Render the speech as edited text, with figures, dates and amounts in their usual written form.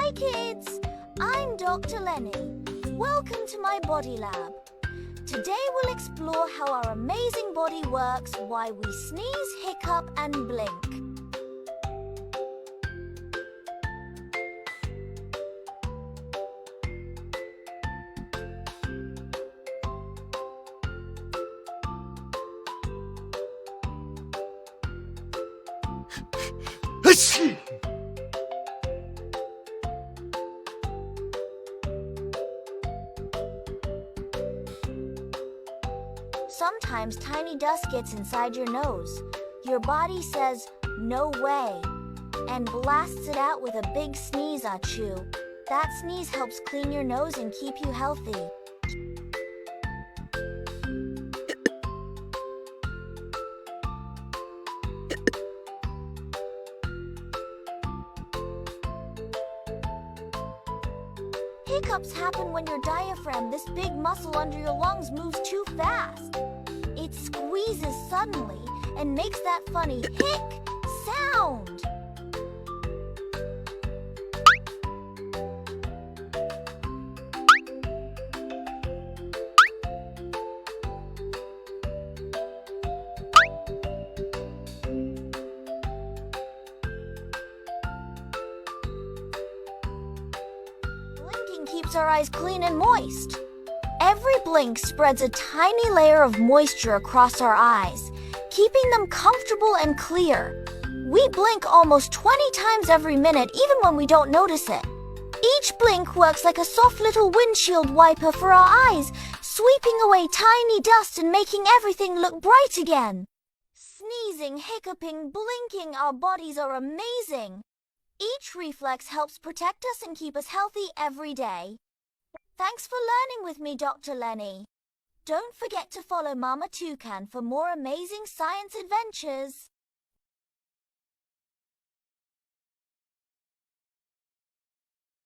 Hi kids, I'm Dr. Lenny. Welcome to my body lab. Today we'll explore how our amazing body works, why we sneeze, hiccup and blink. Sometimes tiny dust gets inside your nose. Your body says, "No way," and blasts it out with a big sneeze, achoo. That sneeze helps clean your nose and keep you healthy. Hiccups happen when your diaphragm, this big muscle under your lungs, moves too fast. It squeezes suddenly and makes that funny hic sound. Blinking keeps our eyes clean and moist. Every blink spreads a tiny layer of moisture across our eyes, keeping them comfortable and clear. We blink almost 20 times every minute, even when we don't notice it. Each blink works like a soft little windshield wiper for our eyes, sweeping away tiny dust and making everything look bright again. Sneezing, hiccuping, blinking, our bodies are amazing. Each reflex helps protect us and keep us healthy every day. Thanks for learning with me, Dr. Lenny. Don't forget to follow Mama Toucan for more amazing science adventures.